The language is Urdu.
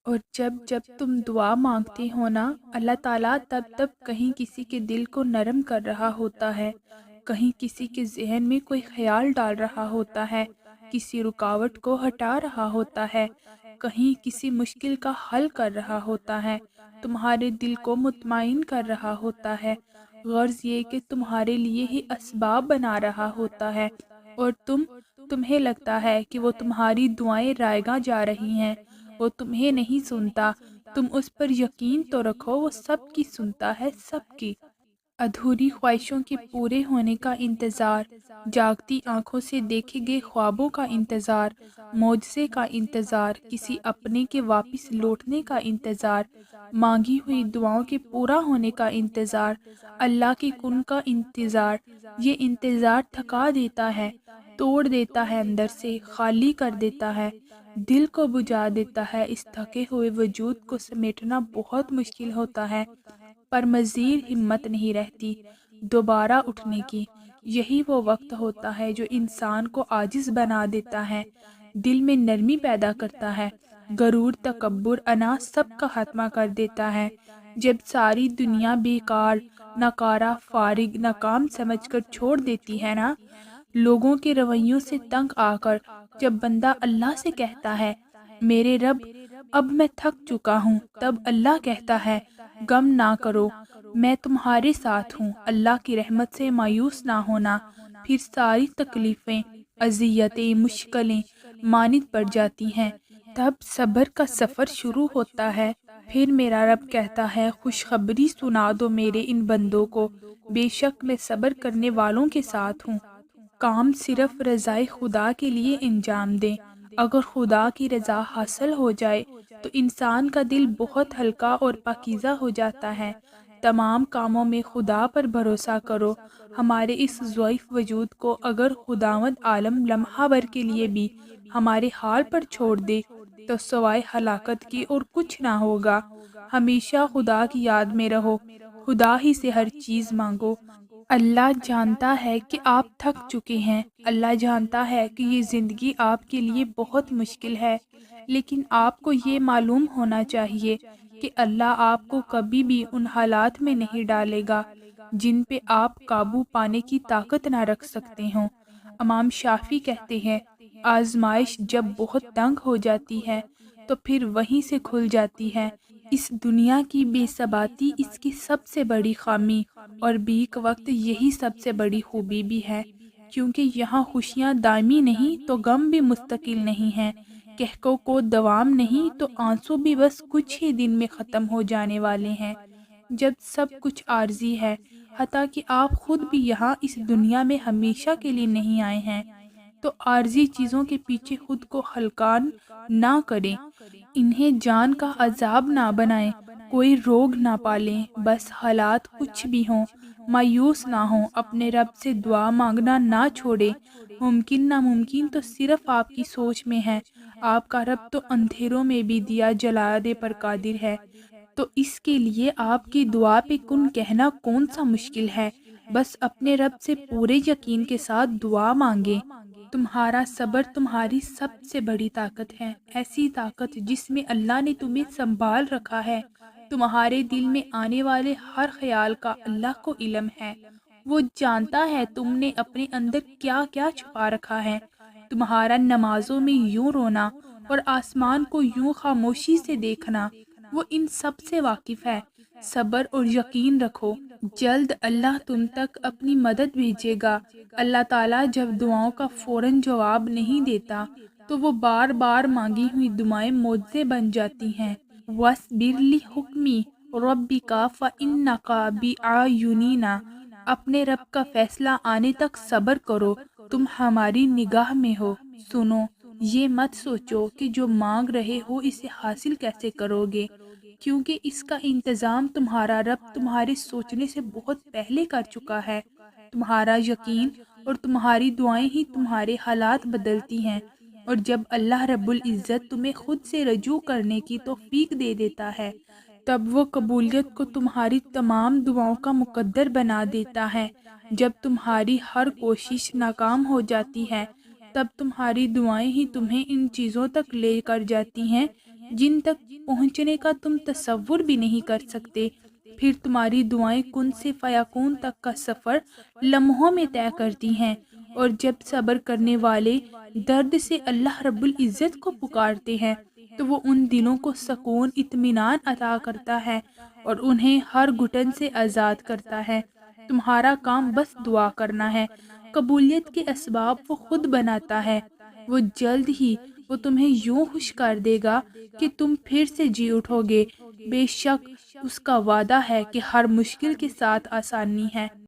اور جب جب تم دعا مانگتے ہو نا، اللہ تعالیٰ تب تب کہیں کسی کے دل کو نرم کر رہا ہوتا ہے، کہیں کسی کے ذہن میں کوئی خیال ڈال رہا ہوتا ہے، کسی رکاوٹ کو ہٹا رہا ہوتا ہے، کہیں کسی مشکل کا حل کر رہا ہوتا ہے، تمہارے دل کو مطمئن کر رہا ہوتا ہے، غرض یہ کہ تمہارے لیے ہی اسباب بنا رہا ہوتا ہے، اور تمہیں لگتا ہے کہ وہ تمہاری دعائیں رائگاں جا رہی ہیں، وہ تمہیں نہیں سنتا، تم اس پر یقین تو رکھو، وہ سب کی سنتا ہے، سب کی۔ ادھوری خواہشوں کے پورے ہونے کا انتظار، جاگتی آنکھوں سے دیکھے گئے خوابوں کا انتظار، معجزے کا انتظار، کسی اپنے کے واپس لوٹنے کا انتظار، مانگی ہوئی دعاؤں کے پورا ہونے کا انتظار، اللہ کے کن کا انتظار، یہ انتظار تھکا دیتا ہے، توڑ دیتا ہے، اندر سے خالی کر دیتا ہے، دل کو بجھا دیتا ہے۔ اس تھکے ہوئے وجود کو سمیٹنا بہت مشکل ہوتا ہے، پر مزید ہمت نہیں رہتی دوبارہ اٹھنے کی۔ یہی وہ وقت ہوتا ہے جو انسان کو عاجز بنا دیتا ہے، دل میں نرمی پیدا کرتا ہے، غرور، تکبر، انا سب کا خاتمہ کر دیتا ہے۔ جب ساری دنیا بیکار، ناکارہ، فارغ، ناکام سمجھ کر چھوڑ دیتی ہے نا، لوگوں کے رویوں سے تنگ آ کر جب بندہ اللہ سے کہتا ہے میرے رب اب میں تھک چکا ہوں، تب اللہ کہتا ہے غم نہ کرو، میں تمہارے ساتھ ہوں، اللہ کی رحمت سے مایوس نہ ہونا۔ پھر ساری تکلیفیں، اذیتیں، مشکلیں مانند پڑ جاتی ہیں، تب صبر کا سفر شروع ہوتا ہے۔ پھر میرا رب کہتا ہے خوشخبری سنا دو میرے ان بندوں کو، بے شک میں صبر کرنے والوں کے ساتھ ہوں۔ کام صرف رضائے خدا کے لیے انجام دیں، اگر خدا کی رضا حاصل ہو جائے تو انسان کا دل بہت ہلکا اور پاکیزہ ہو جاتا ہے۔ تمام کاموں میں خدا پر بھروسہ کرو۔ ہمارے اس ضعیف وجود کو اگر خداوند عالم لمحہ بھر کے لیے بھی ہمارے حال پر چھوڑ دے تو سوائے ہلاکت کی اور کچھ نہ ہوگا۔ ہمیشہ خدا کی یاد میں رہو، خدا ہی سے ہر چیز مانگو۔ اللہ جانتا ہے کہ آپ تھک چکے ہیں، اللہ جانتا ہے کہ یہ زندگی آپ کے لیے بہت مشکل ہے، لیکن آپ کو یہ معلوم ہونا چاہیے کہ اللہ آپ کو کبھی بھی ان حالات میں نہیں ڈالے گا جن پہ آپ قابو پانے کی طاقت نہ رکھ سکتے ہوں۔ امام شافعی کہتے ہیں آزمائش جب بہت تنگ ہو جاتی ہے تو پھر وہیں سے کھل جاتی ہے۔ اس دنیا کی بے ثباتی اس کی سب سے بڑی خامی اور بیک وقت یہی سب سے بڑی خوبی بھی ہے، کیونکہ یہاں خوشیاں دائمی نہیں تو غم بھی مستقل نہیں ہیں، قحطوں کو دوام نہیں تو آنسو بھی بس کچھ ہی دن میں ختم ہو جانے والے ہیں۔ جب سب کچھ عارضی ہے، حتیٰ کہ آپ خود بھی یہاں اس دنیا میں ہمیشہ کے لیے نہیں آئے ہیں، تو عارضی چیزوں کے پیچھے خود کو ہلکان نہ کریں، انہیں جان کا عذاب نہ بنائیں، کوئی روگ نہ پالیں، بس حالات کچھ بھی ہوں مایوس نہ ہوں، اپنے رب سے دعا مانگنا نہ چھوڑیں۔ ممکن ناممکن تو صرف آپ کی سوچ میں ہے، آپ کا رب تو اندھیروں میں بھی دیا جلانے پر قادر ہے، تو اس کے لیے آپ کی دعا پہ کن کہنا کون سا مشکل ہے، بس اپنے رب سے پورے یقین کے ساتھ دعا مانگیں۔ تمہارا صبر تمہاری سب سے بڑی طاقت ہے، ایسی طاقت جس میں اللہ نے تمہیں سنبھال رکھا ہے۔ تمہارے دل میں آنے والے ہر خیال کا اللہ کو علم ہے، وہ جانتا ہے تم نے اپنے اندر کیا کیا چھپا رکھا ہے۔ تمہارا نمازوں میں یوں رونا اور آسمان کو یوں خاموشی سے دیکھنا، وہ ان سب سے واقف ہے۔ صبر اور یقین رکھو، جلد اللہ تم تک اپنی مدد بھیجے گا۔ اللہ تعالیٰ جب دعاؤں کا فوراً جواب نہیں دیتا تو وہ بار بار مانگی ہوئی دعائیں معجزے بن جاتی ہیں۔ وَاصْبِرْ لِحُکْمِ رَبِّکَ فَإِنَّکَ بِأَعْیُنِنَا، اپنے رب کا فیصلہ آنے تک صبر کرو، تم ہماری نگاہ میں ہو۔ سنو، یہ مت سوچو کہ جو مانگ رہے ہو اسے حاصل کیسے کرو گے، کیونکہ اس کا انتظام تمہارا رب تمہارے سوچنے سے بہت پہلے کر چکا ہے۔ تمہارا یقین اور تمہاری دعائیں ہی تمہارے حالات بدلتی ہیں، اور جب اللہ رب العزت تمہیں خود سے رجوع کرنے کی توفیق دے دیتا ہے تب وہ قبولیت کو تمہاری تمام دعاؤں کا مقدر بنا دیتا ہے۔ جب تمہاری ہر کوشش ناکام ہو جاتی ہے تب تمہاری دعائیں ہی تمہیں ان چیزوں تک لے کر جاتی ہیں جن تک پہنچنے کا تم تصور بھی نہیں کر سکتے۔ پھر تمہاری دعائیں کن سے فیکون تک کا سفر لمحوں میں طے کرتی ہیں، اور جب صبر کرنے والے درد سے اللہ رب العزت کو پکارتے ہیں تو وہ ان دلوں کو سکون اطمینان عطا کرتا ہے اور انہیں ہر گھٹن سے آزاد کرتا ہے۔ تمہارا کام بس دعا کرنا ہے، قبولیت کے اسباب وہ خود بناتا ہے۔ وہ جلد ہی وہ تمہیں یوں خوش کر دے گا کہ تم پھر سے جی اٹھو گے۔ بے شک اس کا وعدہ ہے کہ ہر مشکل کے ساتھ آسانی ہے۔